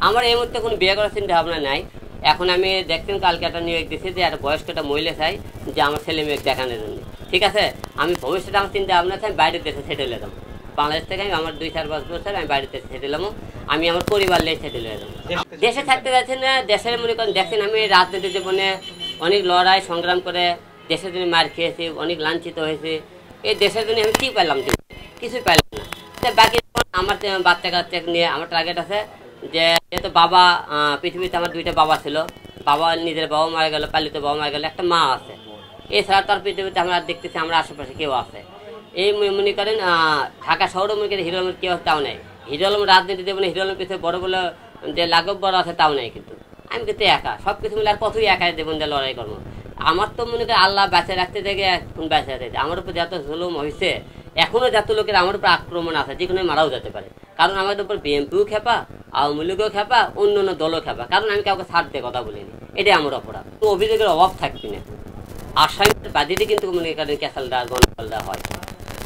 আমার এই মুহূর্তে কোনো বিয়ে করার চিন্তা ভাবনা নাই। এখন আমি দেখতেন কালকে একটা নিয়োগ দিচ্ছি যে একটা বয়স্ক একটা মহিলা চাই যে আমার ছেলে মেয়ে দেখানোর জন্য। ঠিক আছে, আমি ভবিষ্যতে আমার চিন্তা ভাবনা আছে আমি বাইরের দেশে সেটেল হয়ে যাবো। বাংলাদেশ থেকে আমি আমার 2-4-5 বছর আমি বাইরের দেশে সেটেল হবো, আমি আমার পরিবার নিয়ে সেটেল হয়ে যাবো। দেশে থাকতে যাচ্ছি না, দেশের মনে করেন দেখছেন আমি রাজনীতি জীবনে অনেক লড়াই সংগ্রাম করে দেশের জন্য মার খেয়েছি, অনেক লাঞ্ছিত হয়েছি। এই দেশের জন্য আমি কী পাইলাম? কিছুই পাইলাম না। বাকি আমার বাচ্চা কাচ্চা নিয়ে আমার টার্গেট আছে যে যেহেতু বাবা পৃথিবীতে আমার 2টা বাবা ছিল, বাবা নিজের বাবা মারা গেল, পালিত বাবা মারা গেল, একটা মা আছে। এছাড়া তার পৃথিবীতে আমরা দেখতেছি আমরা আশেপাশে কেউ আছে। এই মনে করেন ঢাকা শহরে মনে করেন হিরো আলমের কেউ তাও নেই। হিরো আলম রাজনীতি দেবেন, হিরো আলমের পিছনে বড় বলে যে লাঘব বড় আছে তাও নেই। কিন্তু আমি কিন্তু একা, সব কিছু মিলে আর কতই একাই দেবেন যে লড়াই করবো। আমার তো মনে করি আল্লাহ বেঁচে রাখতে থেকে এখন বেঁচে রাখতে আমার উপর যত জুলুম হয়েছে, এখনও যত লোকের আমার উপর আক্রমণ আছে, যে কোনো মারাও যেতে পারে। কারণ আমাদের উপর বিএনপিও খেপা, আওয়ামী লীগও খেপা, অন্য অন্য দলও খেপা। কারণ আমি কাউকে ছাড় দিয়ে কথা বলিনি, এটাই আমার অপরাধ। তো অভিযোগের অভাব থাকবি না। আসামির বাদীতে কিন্তু মনে করেন ক্যাসালটা গণফলটা হয়।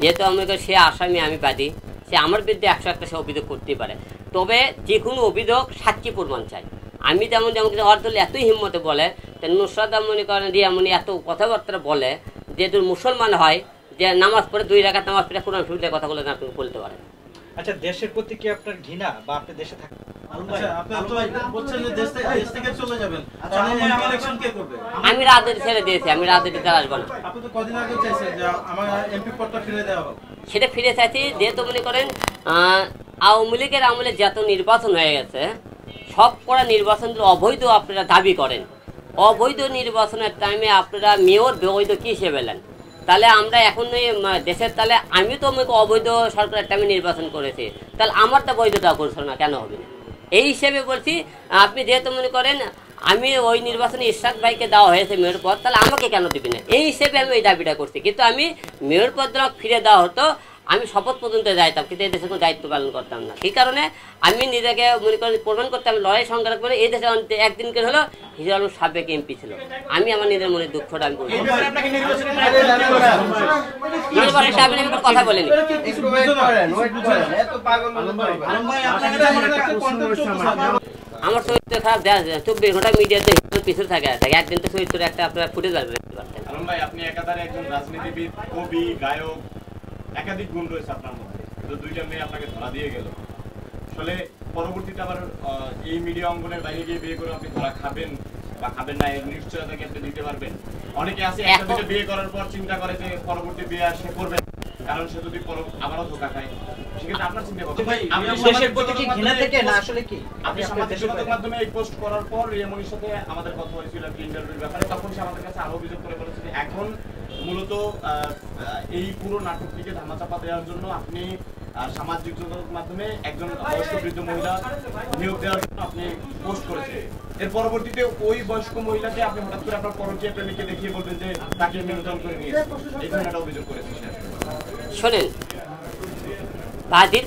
যেহেতু আমি সে আসামি, আমি বাদী, সে আমার বিরুদ্ধে 101টা সে অভিযোগ করতেই পারে। তবে যে কোনো অভিযোগ সাক্ষী প্রমাণ চাই। আমি যেমন কিন্তু অর্ধল এতই হিম্মতে বলে, নুসরাত মনে করেন রিয়ামনি এত কথাবার্তা বলে যে তোর মুসলমান হয় যে নামাজ পড়ে 2 রাকাত নামাজ পড়ে কোরআন শরীফের কথাগুলো আপনি বলতে পারেন। আচ্ছা, দেশের প্রতি কি আপনার ঘৃণা বা আপনি দেশে থাকেন? আমি রাজনীতি ছেড়ে দিয়েছি, আমি রাজনীতিতে আসবো না। সেটা ফিরে চাইছি। যেহেতু মনে করেন আওয়ামী লীগের আমলে যত নির্বাচন হয়ে গেছে, সব করা নির্বাচন অবৈধ আপনারা দাবি করেন। অবৈধ নির্বাচনের টাইমে আপনারা মেয়র বৈধ কী হিসেবে নেন? তাহলে আমরা এখন দেশের, তাহলে আমি তো অবৈধ সরকারের টাইমে নির্বাচন করেছি, তাহলে আমার তো বৈধতা করছো না, কেন হবে না? এই হিসেবে বলছি। আপনি যেহেতু মনে করেন আমি ওই নির্বাচনে ইশরাক ভাইকে দেওয়া হয়েছে মেয়র পদ, তাহলে আমাকে কেন দিবি না? এই হিসেবে আমি ওই দাবিটা করছি। কিন্তু আমি মেয়র পদ ফিরে দেওয়া হতো, আমি শপথ পর্যন্ত যাইতাম, কিন্তু এই দেশে কোনো দায়িত্ব পালন করতাম না। সেই কারণে আমি নিজেকে মনে করেন প্রমাণ করতে আমি লড়াই সংগ্রাম করে এই দেশে একদিন করে হলো হিরো আলম সাবেক এমপি ছিল। আমি আমার নিজের মনে দুঃখটা আমি বলছি। কথা বলিনি। আমার চরিত্র খারাপ, 24 ঘন্টা মিডিয়াতে পিছনে থাকে। একদিন তো চরিত্র একটা আপনার ফুটে যাবে। আপনি একাধারে একজন রাজনীতিবিদ, কবি, গায়ক, একাধিক গুণ রয়েছে আপনার মধ্যে। তো 2টা মেয়ে আপনাকে ধরা দিয়ে গেল। আসলে পরবর্তীতে আবার এই মিডিয়া অঙ্গনের বাইরে গিয়ে বিয়ে করে আপনি ধরা খাবেন বা খাবেন না, এর নিশ্চয়তা কি আপনি দিতে পারবেন? অনেকে আছে একটা দুটো বিয়ে করার পর চিন্তা করে যে পরবর্তী বিয়ে আর সে করবে, কারণ সে যদি আবারও ধোকা খায়। সেক্ষেত্রে আপনার চিন্তা করতে ভাই আমি দেশের প্রতি কি ঘৃণা থেকে না আসলে কি আপনি সামাজিক যোগাযোগ মাধ্যমে এই পোস্ট করার পর রিয়ামনির সাথে আমাদের কথা হয়েছিল ইন্টারভিউর ব্যাপারে, তখন সে আমাদের কাছে আরো অভিযোগ করে বলেছে যে এখন মূলত এই পুরো নাটকটিকে ধামাচাপা দেওয়ার জন্য আপনি সামাজিক যোগাযোগ মাধ্যমে একজন বয়স্ক বৃদ্ধ মহিলা নিয়োগ দেওয়ার জন্য আপনি পোস্ট করেছেন। এর পরবর্তীতে ওই বয়স্ক মহিলাকে আপনি হঠাৎ করে আপনার পরকীয়া প্রেমিককে দেখিয়ে বলবেন যে তাকে নিয়ন্ত্রণ করে নিয়েছে, এই ধরনের একটা অভিযোগ করেছেন। শোনেন, বাদীর